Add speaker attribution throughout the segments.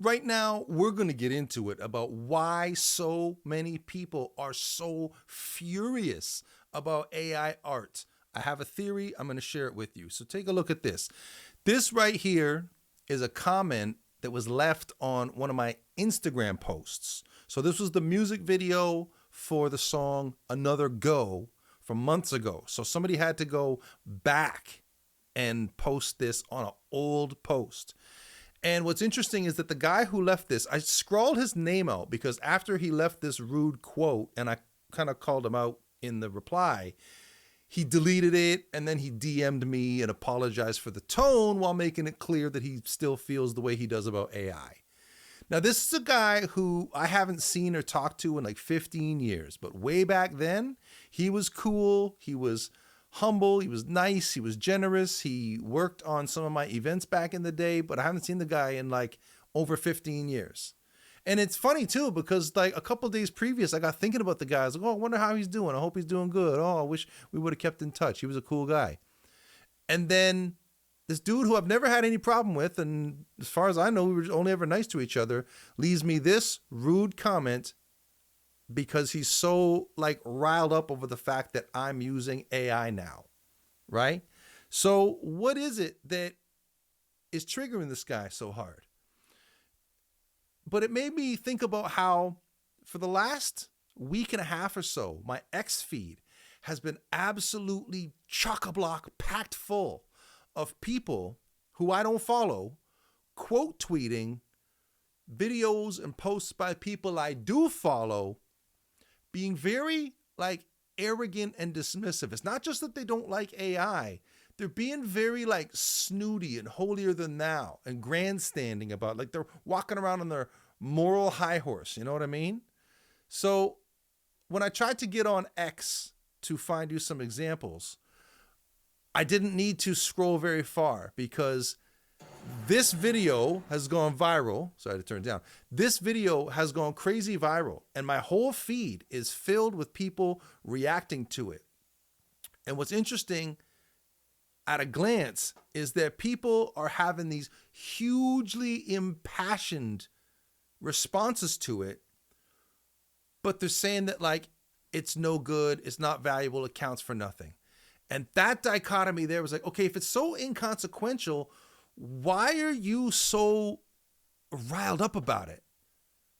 Speaker 1: right now we're going to get into it about why so many people are so furious about AI art. I have a theory. I'm going to share it with you. So take a look at this. This right here is a comment that was left on one of my Instagram posts. So this was the music video for the song Another Go from months ago. So somebody had to go back and post this on an old post. And what's interesting is that the guy who left this, I scrawled his name out because after he left this rude quote, and I kind of called him out in the reply, he deleted it and then he DM'd me and apologized for the tone while making it clear that he still feels the way he does about AI. Now, this is a guy who I haven't seen or talked to in like 15 years, but way back then, he was cool, he was humble, he was nice, he was generous, he worked on some of my events back in the day, but I haven't seen the guy in like over 15 years. And it's funny too, because like a couple days previous, I got thinking about the guy. I was like, oh, I wonder how he's doing. I hope he's doing good. Oh, I wish we would have kept in touch. He was a cool guy. And then this dude who I've never had any problem with, and as far as I know, we were only ever nice to each other, leaves me this rude comment because he's so like riled up over the fact that I'm using AI now, right? So what is it that is triggering this guy so hard? But it made me think about how for the last week and a half or so, my X feed has been absolutely chock-a-block packed full of people who I don't follow, quote tweeting videos and posts by people I do follow, being very like arrogant and dismissive. It's not just that they don't like AI. They're being very like snooty and holier than thou and grandstanding about, like they're walking around on their moral high horse. You know what I mean? So when I tried to get on X to find you some examples, I didn't need to scroll very far because this video has gone viral. Sorry to turn it down. This video has gone crazy viral, and my whole feed is filled with people reacting to it. And what's interesting at a glance is that people are having these hugely impassioned responses to it, but they're saying that like it's no good, it's not valuable, it counts for nothing. And that dichotomy there was like, okay, if it's so inconsequential, why are you so riled up about it,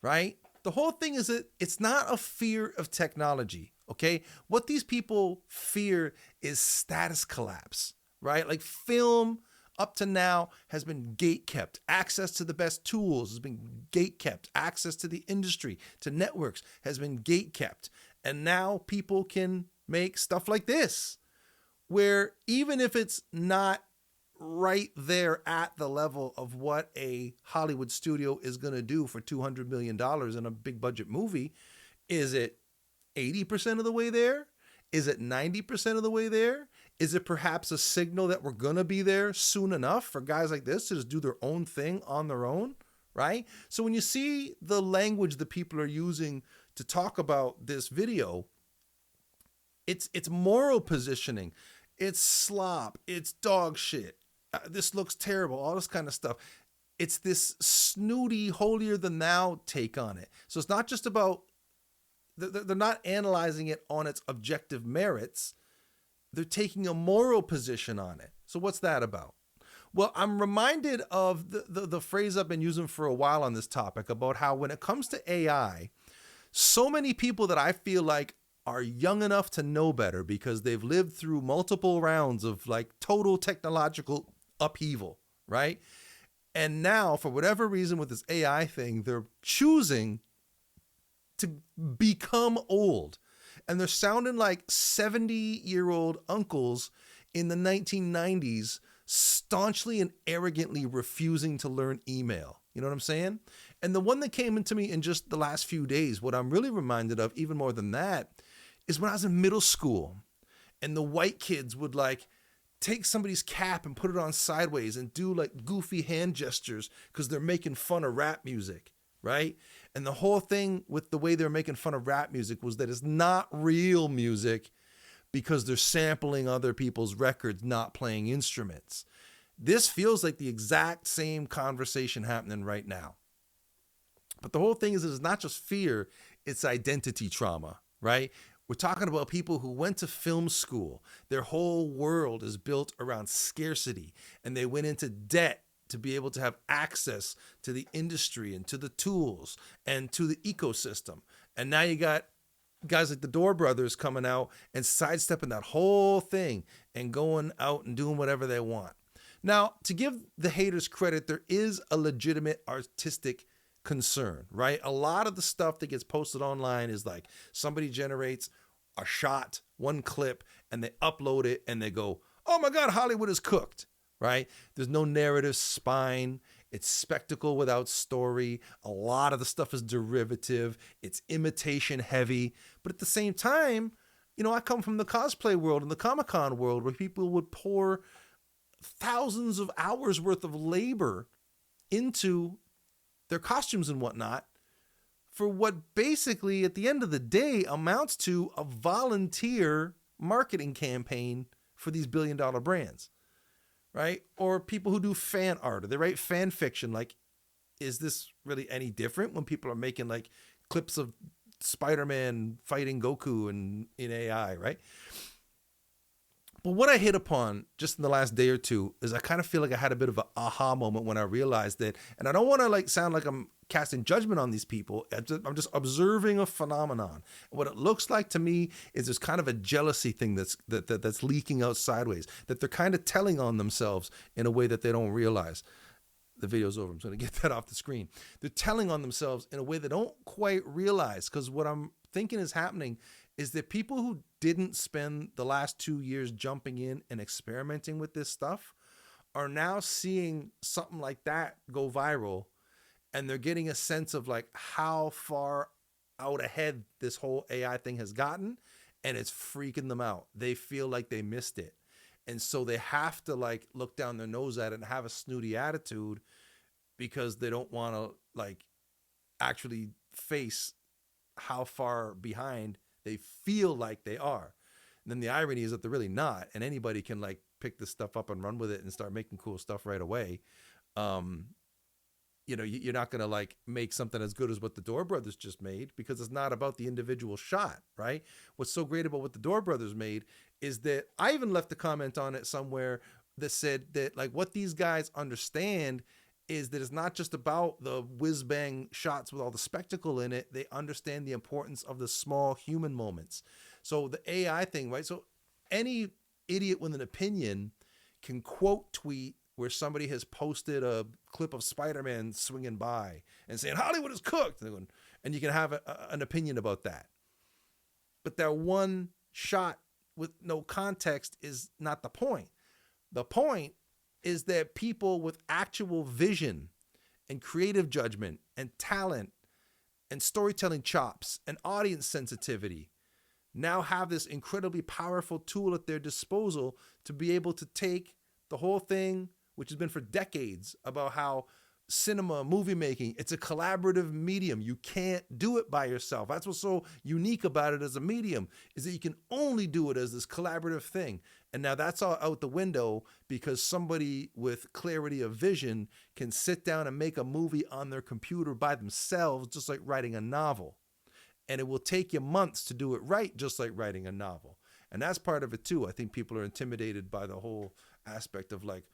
Speaker 1: right? The whole thing is that it's not a fear of technology, okay? What these people fear is status collapse, right? Like film up to now has been gate-kept. Access to the best tools has been gate-kept. Access to the industry, to networks has been gate-kept. And now people can make stuff like this, where even if it's not right there at the level of what a Hollywood studio is going to do for $200 million in a big budget movie, is it 80% of the way there? Is it 90% of the way there? Is it perhaps a signal that we're going to be there soon enough for guys like this to just do their own thing on their own, right? So when you see the language that people are using to talk about this video, it's moral positioning. It's slop. It's dog shit. This looks terrible. All this kind of stuff. It's this snooty, holier than thou take on it. So it's not just about, they're not analyzing it on its objective merits. They're taking a moral position on it. So what's that about? Well, I'm reminded of the phrase I've been using for a while on this topic about how when it comes to AI, so many people that I feel like are young enough to know better because they've lived through multiple rounds of like total technological upheaval, right? And now, for whatever reason with this AI thing, they're choosing to become old. And they're sounding like 70-year-old uncles in the 1990s, staunchly and arrogantly refusing to learn email. You know what I'm saying? And the one that came into me in just the last few days, what I'm really reminded of, even more than that, is when I was in middle school and the white kids would like take somebody's cap and put it on sideways and do like goofy hand gestures because they're making fun of rap music, right? And the whole thing with the way they're making fun of rap music was that it's not real music because they're sampling other people's records, not playing instruments. This feels like the exact same conversation happening right now. But the whole thing is it's not just fear, it's identity trauma, right? We're talking about people who went to film school. Their whole world is built around scarcity, and they went into debt to be able to have access to the industry and to the tools and to the ecosystem. And now you got guys like the Door Brothers coming out and sidestepping that whole thing and going out and doing whatever they want. Now, to give the haters credit, there is a legitimate artistic concern, right? A lot of the stuff that gets posted online is like somebody generates a shot, one clip, and they upload it and they go, oh my God, Hollywood is cooked, right? There's no narrative spine. It's spectacle without story. A lot of the stuff is derivative. It's imitation heavy. But at the same time, you know, I come from the cosplay world and the Comic-Con world where people would pour thousands of hours worth of labor into their costumes and whatnot for what basically at the end of the day amounts to a volunteer marketing campaign for these billion-dollar brands, right? Or people who do fan art, or they write fan fiction. Like, is this really any different when people are making like clips of Spider-Man fighting Goku in AI, right? But what I hit upon just in the last day or two is I kind of feel like I had a bit of an aha moment when I realized that, and I don't want to like sound like I'm casting judgment on these people. I'm just observing a phenomenon. And what it looks like to me is there's kind of a jealousy thing that's leaking out sideways, that they're kind of telling on themselves in a way that they don't realize. The video's over. I'm going to get that off the screen. They're telling on themselves in a way they don't quite realize, because what I'm thinking is happening is that people who didn't spend the last 2 years jumping in and experimenting with this stuff are now seeing something like that go viral, and they're getting a sense of like how far out ahead this whole AI thing has gotten, and it's freaking them out. They feel like they missed it. And so they have to like look down their nose at it and have a snooty attitude because they don't want to like actually face how far behind they feel like they are. And then the irony is that they're really not, and anybody can like pick this stuff up and run with it and start making cool stuff right away. You know, you're not going to like make something as good as what the Door Brothers just made, because it's not about the individual shot, right? What's so great about what the Door Brothers made is that I even left a comment on it somewhere that said that like what these guys understand is that it's not just about the whiz bang shots with all the spectacle in it. They understand the importance of the small human moments. So the AI thing, right? So any idiot with an opinion can quote tweet where somebody has posted a clip of Spider-Man swinging by and saying Hollywood is cooked, and you can have an opinion about that. But that one shot with no context is not the point. The point is that people with actual vision and creative judgment and talent and storytelling chops and audience sensitivity now have this incredibly powerful tool at their disposal to be able to take the whole thing, which has been for decades about how cinema, movie making, it's a collaborative medium. You can't do it by yourself. That's what's so unique about it as a medium, is that you can only do it as this collaborative thing. And now that's all out the window because somebody with clarity of vision can sit down and make a movie on their computer by themselves, just like writing a novel. And it will take you months to do it right, just like writing a novel. And that's part of it too. I think people are intimidated by the whole aspect of like,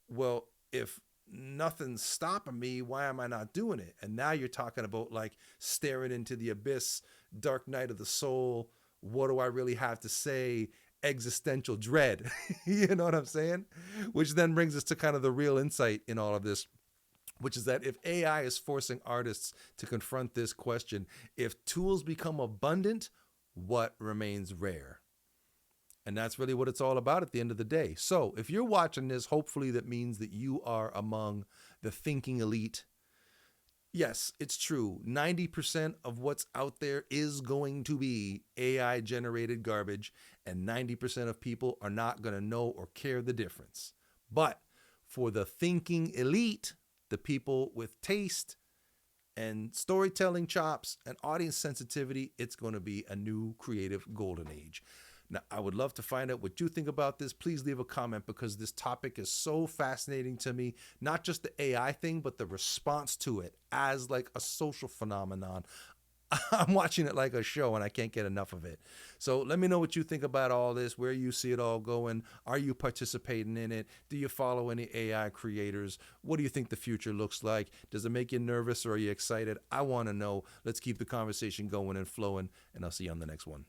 Speaker 1: well, if nothing's stopping me, why am I not doing it? And now you're talking about like staring into the abyss, dark night of the soul. What do I really have to say? Existential dread. You know what I'm saying? Which then brings us to kind of the real insight in all of this, which is that if AI is forcing artists to confront this question, if tools become abundant, what remains rare? And that's really what it's all about at the end of the day. So if you're watching this, hopefully that means that you are among the thinking elite. Yes, it's true. 90% of what's out there is going to be AI generated garbage, and 90% of people are not going to know or care the difference. But for the thinking elite, the people with taste and storytelling chops and audience sensitivity, it's going to be a new creative golden age. Now, I would love to find out what you think about this. Please leave a comment because this topic is so fascinating to me. Not just the AI thing, but the response to it as like a social phenomenon. I'm watching it like a show and I can't get enough of it. So let me know what you think about all this, where you see it all going. Are you participating in it? Do you follow any AI creators? What do you think the future looks like? Does it make you nervous or are you excited? I want to know. Let's keep the conversation going and flowing, and I'll see you on the next one.